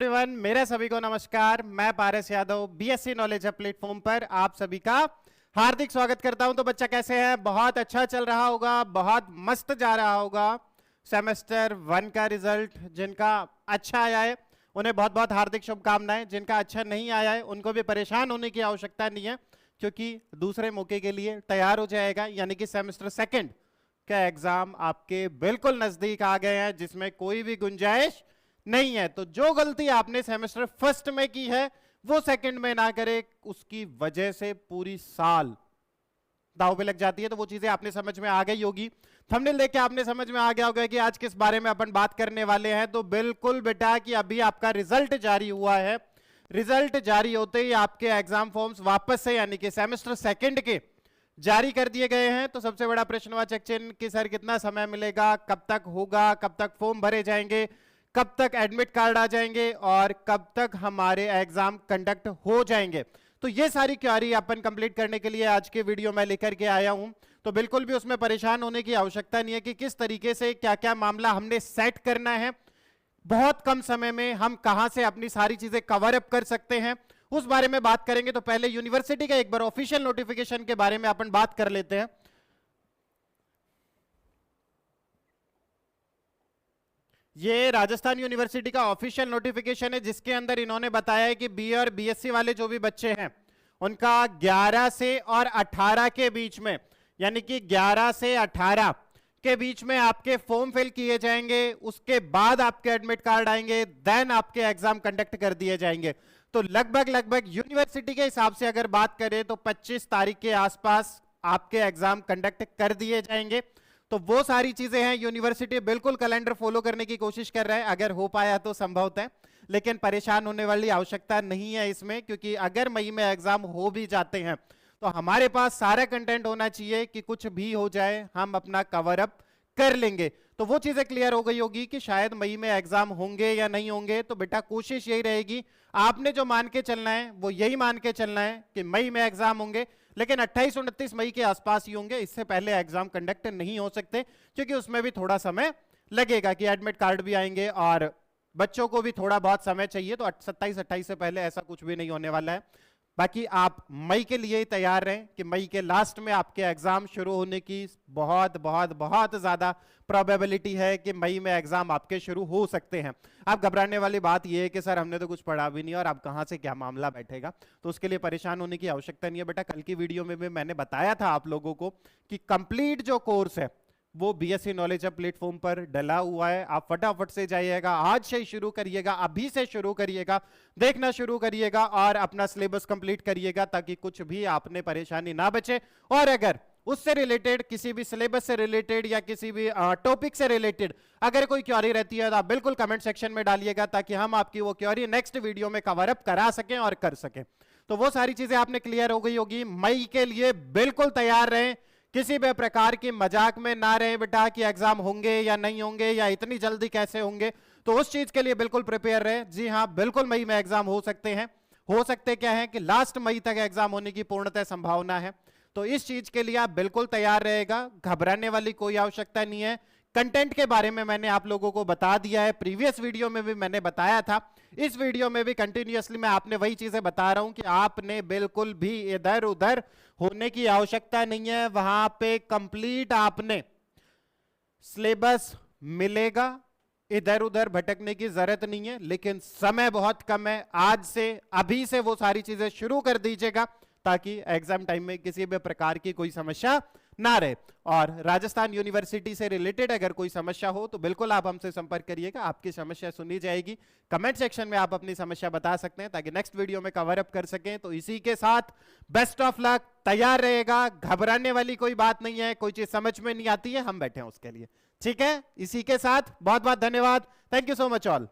Everyone, मेरा सभी को नमस्कार। मैं Paras Yadav BSc knowledge hub platform पर आप सभी का हार्दिक स्वागत करता हूं। तो बच्चा कैसे है? बहुत अच्छा चल रहा होगा, बहुत मस्त जा रहा होगा। सेमेस्टर 1 का रिजल्ट जिनका अच्छा आया है उन्हें बहुत बहुत हार्दिक शुभकामनाएं। जिनका अच्छा नहीं आया है उनको भी परेशान होने की आवश्यकता नहीं है, क्योंकि दूसरे मौके के लिए तैयार हो जाएगा। यानी कि सेमेस्टर 2 का एग्जाम आपके बिल्कुल नजदीक आ गए हैं, जिसमें कोई भी गुंजाइश नहीं है। तो जो गलती आपने सेमेस्टर 1 में की है वो सेकंड में ना करे, उसकी वजह से पूरी साल दाव पे लग जाती है। तो वो चीजें आपने समझ में आ गई होगी। थंबनेल देख के आपने समझ में आ गया होगा कि आज किस बारे में अपन बात करने वाले हैं। तो बिल्कुल बेटा कि अभी आपका रिजल्ट जारी हुआ है। रिजल्ट जारी होते ही आपके एग्जाम फॉर्म्स वापस से यानी कि सेमेस्टर 2 के जारी कर दिए गए हैं। तो सबसे बड़ा प्रश्नवाचक चिन्ह कि सर कितना समय मिलेगा, कब तक होगा, कब तक फॉर्म भरे जाएंगे, कब तक एडमिट कार्ड आ जाएंगे और कब तक हमारे एग्जाम कंडक्ट हो जाएंगे। तो ये सारी क्वेरी अपन कंप्लीट करने के लिए आज के वीडियो में लेकर के आया हूं। तो बिल्कुल भी उसमें परेशान होने की आवश्यकता नहीं है कि किस तरीके से क्या क्या मामला हमने सेट करना है, बहुत कम समय में हम कहां से अपनी सारी चीजें कवर अप कर सकते हैं, उस बारे में बात करेंगे। तो पहले यूनिवर्सिटी का एक बार ऑफिशियल नोटिफिकेशन के बारे में अपन बात कर लेते हैं। ये राजस्थान यूनिवर्सिटी का ऑफिशियल नोटिफिकेशन है, जिसके अंदर इन्होंने बताया है कि बीए और बीएससी वाले जो भी बच्चे हैं उनका 11 से और 18 के बीच में, यानी कि 11 से 18 के बीच में आपके फॉर्म फिल किए जाएंगे। उसके बाद आपके एडमिट कार्ड आएंगे, देन आपके एग्जाम कंडक्ट कर दिए जाएंगे। तो लगभग यूनिवर्सिटी के हिसाब से अगर बात करें तो 25 तारीख के आसपास आपके एग्जाम कंडक्ट कर दिए जाएंगे। तो वो सारी चीजें हैं। यूनिवर्सिटी बिल्कुल कैलेंडर फॉलो करने की कोशिश कर रहा है, अगर हो पाया तो संभवतः, लेकिन परेशान होने वाली आवश्यकता नहीं है इसमें, क्योंकि अगर मई में एग्जाम हो भी जाते हैं तो हमारे पास सारा कंटेंट होना चाहिए कि कुछ भी हो जाए हम अपना कवर अप कर लेंगे। तो वो चीजें क्लियर हो गई होगी कि शायद मई में एग्जाम होंगे या नहीं होंगे। तो बेटा कोशिश यही रहेगी, आपने जो मान के चलना है वो यही मान के चलना है कि मई में एग्जाम होंगे, लेकिन 28-29 मई के आसपास ही होंगे। इससे पहले एग्जाम कंडक्ट नहीं हो सकते, क्योंकि उसमें भी थोड़ा समय लगेगा कि एडमिट कार्ड भी आएंगे और बच्चों को भी थोड़ा बहुत समय चाहिए। तो 27-28 से पहले ऐसा कुछ भी नहीं होने वाला है। बाकी आप मई के लिए ही तैयार रहें कि मई के लास्ट में आपके एग्जाम शुरू होने की बहुत बहुत बहुत ज्यादा प्रोबेबिलिटी है कि मई में एग्जाम आपके शुरू हो सकते हैं। आप घबराने वाली बात यह है कि सर हमने तो कुछ पढ़ा भी नहीं और अब कहां से क्या मामला बैठेगा, तो उसके लिए परेशान होने की आवश्यकता नहीं है बेटा। कल की वीडियो में भी मैंने बताया था आप लोगों को कि कंप्लीट जो कोर्स है वो बीएससी नॉलेज हब प्लेटफॉर्म पर डला हुआ है। आप फटाफट से जाइएगा, आज से शुरू करिएगा, अभी से शुरू करिएगा, देखना शुरू करिएगा और अपना सिलेबस कंप्लीट करिएगा, ताकि कुछ भी आपने परेशानी ना बचे। और अगर उससे रिलेटेड किसी भी सिलेबस से रिलेटेड या किसी भी टॉपिक से रिलेटेड अगर कोई क्वेरी रहती है तो आप बिल्कुल कमेंट सेक्शन में डालिएगा, ताकि हम आपकी वो क्वेरी नेक्स्ट वीडियो में कवर अप करा सकें और कर सकें। तो वो सारी चीजें आपने क्लियर हो गई होगी। मई के लिए बिल्कुल तैयार रहें, किसी भी प्रकार की मजाक में ना रहे बेटा कि एग्जाम होंगे या नहीं होंगे या इतनी जल्दी कैसे होंगे। तो उस चीज के लिए बिल्कुल प्रिपेयर रहे। जी हां, बिल्कुल मई में एग्जाम हो सकते हैं। हो सकते क्या है कि लास्ट मई तक एग्जाम होने की पूर्णतः संभावना है। तो इस चीज के लिए आप बिल्कुल तैयार रहेगा, घबराने वाली कोई आवश्यकता नहीं है। कंटेंट के बारे में मैंने आप लोगों को बता दिया है, प्रीवियस वीडियो में भी मैंने बताया था, इस वीडियो में भी कंटिन्यूअसली मैं आपने वही चीजें बता रहा हूं कि आपने बिल्कुल भी इधर उधर होने की आवश्यकता नहीं है। वहां पे कंप्लीट आपने सिलेबस मिलेगा, इधर उधर भटकने की जरूरत नहीं है। लेकिन समय बहुत कम है, आज से अभी से वो सारी चीजें शुरू कर दीजिएगा, ताकि एग्जाम टाइम में किसी भी प्रकार की कोई समस्या ना रहे। और राजस्थान यूनिवर्सिटी से रिलेटेड अगर कोई समस्या हो तो बिल्कुल आप हमसे संपर्क करिएगा, आपकी समस्या सुनी जाएगी। कमेंट सेक्शन में आप अपनी समस्या बता सकते हैं, ताकि नेक्स्ट वीडियो में कवर अप कर सकें। तो इसी के साथ बेस्ट ऑफ लक, तैयार रहेगा, घबराने वाली कोई बात नहीं है। कोई चीज समझ में नहीं आती है, हम बैठे हैं उसके लिए, ठीक है। इसी के साथ बहुत बहुत धन्यवाद। Thank you so much all.